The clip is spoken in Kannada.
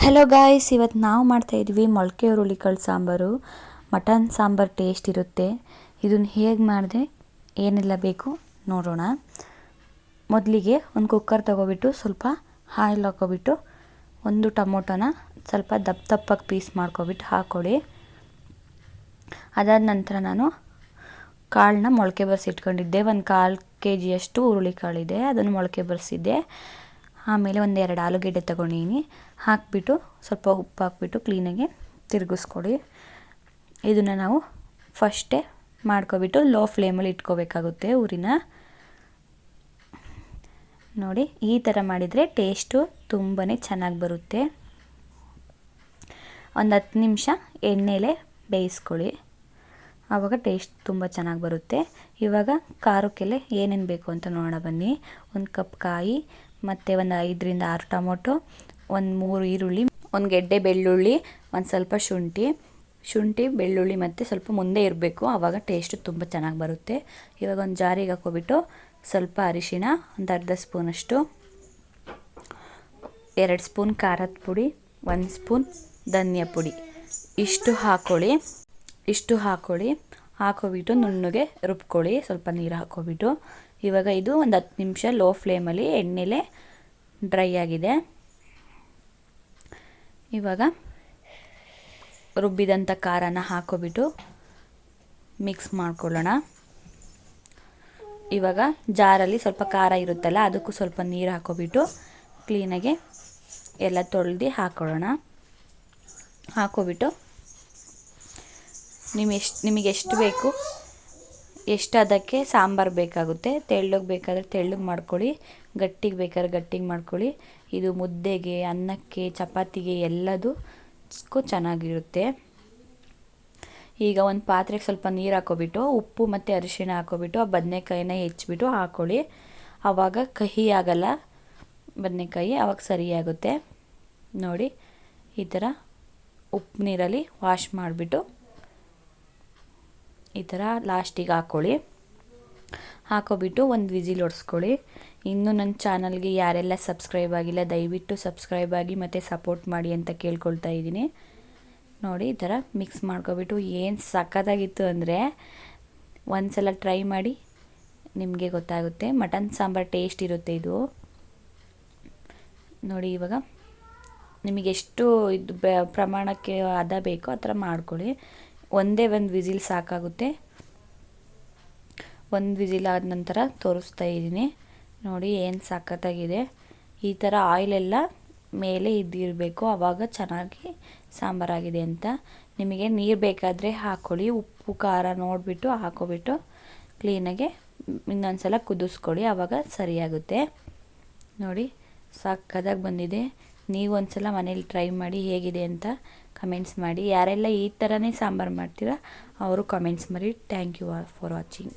ಹಲೋ ಗಾಯ್ಸ್, ಇವತ್ತು ನಾವು ಮಾಡ್ತಾಯಿದ್ವಿ ಮೊಳಕೆ ಹುರುಳಿಕಾಳು ಸಾಂಬಾರು. ಮಟನ್ ಸಾಂಬಾರು ಟೇಸ್ಟ್ ಇರುತ್ತೆ. ಇದನ್ನು ಹೇಗೆ ಮಾಡಿದೆ, ಏನೆಲ್ಲ ಬೇಕು ನೋಡೋಣ. ಮೊದಲಿಗೆ ಒಂದು ಕುಕ್ಕರ್ ತೊಗೊಬಿಟ್ಟು ಸ್ವಲ್ಪ ಆಯಿಲ್ ಹಾಕ್ಕೊಬಿಟ್ಟು ಒಂದು ಟೊಮೊಟೊನ ಸ್ವಲ್ಪ ದಪ್ಪ ದಪ್ಪಾಗಿ ಪೀಸ್ ಮಾಡ್ಕೊಬಿಟ್ಟು ಹಾಕ್ಕೊಳ್ಳಿ. ಅದಾದ ನಂತರ ನಾನು ಕಾಳನ್ನ ಮೊಳಕೆ ಬರೆಸಿಟ್ಕೊಂಡಿದ್ದೆ. ಒಂದು 1/4 kg ಹುರುಳಿಕಾಳಿದೆ, ಅದನ್ನು ಮೊಳಕೆ ಬರೆಸಿದ್ದೆ. ಆಮೇಲೆ ಒಂದು 2 ಆಲೂಗೆಡ್ಡೆ ತೊಗೊಂಡಿನಿ, ಹಾಕಿಬಿಟ್ಟು ಸ್ವಲ್ಪ ಉಪ್ಪು ಹಾಕ್ಬಿಟ್ಟು ಕ್ಲೀನಾಗಿ ತಿರುಗಿಸ್ಕೊಡಿ. ಇದನ್ನು ನಾವು ಫಸ್ಟೇ ಮಾಡ್ಕೊಬಿಟ್ಟು ಲೋ ಫ್ಲೇಮಲ್ಲಿ ಇಟ್ಕೋಬೇಕಾಗುತ್ತೆ ಊರಿನ. ನೋಡಿ, ಈ ಥರ ಮಾಡಿದರೆ ಟೇಸ್ಟು ತುಂಬಾ ಚೆನ್ನಾಗಿ ಬರುತ್ತೆ. ಒಂದು 10 ನಿಮಿಷ ಎಣ್ಣೆಲೆ ಬೇಯಿಸ್ಕೊಳ್ಳಿ, ಆವಾಗ ಟೇಸ್ಟ್ ತುಂಬ ಚೆನ್ನಾಗಿ ಬರುತ್ತೆ. ಇವಾಗ ಖಾರಕ್ಕೆಲ್ಲ ಏನೇನು ಬೇಕು ಅಂತ ನೋಡೋಣ ಬನ್ನಿ. 1 ಕಪ್ ಕಾಯಿ, ಮತ್ತು ಒಂದು 5 ರಿಂದ 6 ಟೊಮೊಟೊ, ಒಂದು 3 ಈರುಳ್ಳಿ, ಒಂದು ಗೆಡ್ಡೆ ಬೆಳ್ಳುಳ್ಳಿ, ಒಂದು ಸ್ವಲ್ಪ ಶುಂಠಿ ಬೆಳ್ಳುಳ್ಳಿ ಮತ್ತು ಸ್ವಲ್ಪ ಮುಂದೆ ಇರಬೇಕು, ಆವಾಗ ಟೇಸ್ಟು ತುಂಬ ಚೆನ್ನಾಗಿ ಬರುತ್ತೆ. ಇವಾಗ ಒಂದು ಜಾರಿಗೆ ಹಾಕ್ಕೊಬಿಟ್ಟು ಸ್ವಲ್ಪ ಅರಿಶಿಣ, ಒಂದು ಅರ್ಧ ಸ್ಪೂನಷ್ಟು, 2 ಸ್ಪೂನ್ ಖಾರದ ಪುಡಿ, 1 ಸ್ಪೂನ್ ಧನಿಯಾ ಪುಡಿ, ಇಷ್ಟು ಹಾಕ್ಕೊಳ್ಳಿ. ಹಾಕೋಬಿಟ್ಟು ನುಣ್ಣಗೆ ರುಬ್ಕೊಳ್ಳಿ, ಸ್ವಲ್ಪ ನೀರು ಹಾಕ್ಕೊಬಿಟ್ಟು. ಇವಾಗ ಇದು ಒಂದು 10 ನಿಮಿಷ ಲೋ ಫ್ಲೇಮಲ್ಲಿ ಎಣ್ಣೆಲೆ ಡ್ರೈ ಆಗಿದೆ. ಇವಾಗ ರುಬ್ಬಿದಂಥ ಖಾರನ ಹಾಕ್ಕೊಬಿಟ್ಟು ಮಿಕ್ಸ್ ಮಾಡ್ಕೊಳ್ಳೋಣ. ಇವಾಗ ಜಾರಲ್ಲಿ ಸ್ವಲ್ಪ ಖಾರ ಇರುತ್ತಲ್ಲ, ಅದಕ್ಕೂ ಸ್ವಲ್ಪ ನೀರು ಹಾಕ್ಕೊಬಿಟ್ಟು ಕ್ಲೀನಾಗೆ ಎಲ್ಲ ತೊಳೆದು ಹಾಕ್ಕೊಳ್ಳೋಣ. ಹಾಕ್ಕೊಬಿಟ್ಟು ನಿಮಗೆ ಎಷ್ಟು ಬೇಕು, ಎಷ್ಟು ಅದಕ್ಕೆ ಸಾಂಬಾರು ಬೇಕಾಗುತ್ತೆ. ತೆಳ್ಳಗೆ ಬೇಕಾದರೆ ತೆಳ್ಳಗೆ ಮಾಡ್ಕೊಳ್ಳಿ, ಗಟ್ಟಿಗೆ ಬೇಕಾದ್ರೆ ಗಟ್ಟಿಗೆ ಮಾಡ್ಕೊಳ್ಳಿ. ಇದು ಮುದ್ದೆಗೆ, ಅನ್ನಕ್ಕೆ, ಚಪಾತಿಗೆ ಎಲ್ಲದಕ್ಕೂ ಚೆನ್ನಾಗಿರುತ್ತೆ. ಈಗ ಒಂದು ಪಾತ್ರೆಗೆ ಸ್ವಲ್ಪ ನೀರು ಹಾಕ್ಕೊಬಿಟ್ಟು ಉಪ್ಪು ಮತ್ತು ಅರಿಶಿಣ ಹಾಕ್ಕೊಬಿಟ್ಟು ಆ ಬದನೆಕಾಯಿನ ಹೆಚ್ಚಿಬಿಟ್ಟು ಹಾಕ್ಕೊಳ್ಳಿ. ಆವಾಗ ಕಹಿ ಆಗಲ್ಲ ಬದನೆಕಾಯಿ, ಆವಾಗ ಸರಿಯಾಗುತ್ತೆ. ನೋಡಿ, ಈ ಥರ ಉಪ್ಪು ನೀರಲ್ಲಿ ವಾಶ್ ಮಾಡಿಬಿಟ್ಟು ಈ ಥರ ಲಾಸ್ಟಿಗೆ ಹಾಕ್ಕೊಬಿಟ್ಟು ಒಂದು ವಿಸಿಲ್ ಹೊಡ್ಸ್ಕೊಳ್ಳಿ. ಇನ್ನೂ ನನ್ನ ಚಾನಲ್ಗೆ ಯಾರೆಲ್ಲ ಸಬ್ಸ್ಕ್ರೈಬ್ ಆಗಿಲ್ಲ ದಯವಿಟ್ಟು ಸಬ್ಸ್ಕ್ರೈಬ್ ಆಗಿ ಮತ್ತು ಸಪೋರ್ಟ್ ಮಾಡಿ ಅಂತ ಕೇಳ್ಕೊಳ್ತಾ ಇದ್ದೀನಿ. ನೋಡಿ, ಈ ಥರ ಮಿಕ್ಸ್ ಮಾಡ್ಕೊಬಿಟ್ಟು ಏನು ಸಖತ್ತಾಗಿತ್ತು ಅಂದರೆ ಒಂದು ಸಲ ಟ್ರೈ ಮಾಡಿ, ನಿಮಗೆ ಗೊತ್ತಾಗುತ್ತೆ. ಮಟನ್ ಸಾಂಬಾರು ಟೇಸ್ಟ್ ಇರುತ್ತೆ ಇದು. ನೋಡಿ, ಇವಾಗ ನಿಮಗೆಷ್ಟು ಇದು ಪ್ರಮಾಣಕ್ಕೆ ಹದ ಬೇಕೋ ಆ ಥರ ಮಾಡ್ಕೊಳ್ಳಿ. ಒಂದೇ ಒಂದು ವಿಸಿಲ್ ಸಾಕಾಗುತ್ತೆ. ಒಂದು ವಿಸಿಲ್ ಆದ ನಂತರ ತೋರಿಸ್ತಾ ಇದ್ದೀನಿ. ನೋಡಿ, ಏನು ಸಖತ್ತಾಗಿದೆ. ಈ ಥರ ಆಯಿಲೆಲ್ಲ ಮೇಲೆ ಇದ್ದಿರಬೇಕು, ಆವಾಗ ಚೆನ್ನಾಗಿ ಸಾಂಬಾರಾಗಿದೆ ಅಂತ. ನಿಮಗೆ ನೀರು ಬೇಕಾದರೆ ಹಾಕ್ಕೊಳ್ಳಿ, ಉಪ್ಪು ಖಾರ ನೋಡಿಬಿಟ್ಟು ಹಾಕ್ಕೊಬಿಟ್ಟು ಕ್ಲೀನಾಗೆ ಇನ್ನೊಂದು ಸಲ ಕುದಿಸ್ಕೊಳ್ಳಿ, ಆವಾಗ ಸರಿಯಾಗುತ್ತೆ. ನೋಡಿ, ಸಖತ್ತಾಗಿ ಬಂದಿದೆ. ನೀವು ಒಂದು ಸಲ ಮನೇಲಿ ಟ್ರೈ ಮಾಡಿ ಹೇಗಿದೆ ಅಂತ ಕಮೆಂಟ್ಸ್ ಮಾಡಿ. ಯಾರೆಲ್ಲ ಈ ಥರನೇ ಸಾಂಬಾರು ಮಾಡ್ತೀರಾ ಅವರು ಕಮೆಂಟ್ಸ್ ಮಾಡಿ. Thank you for watching.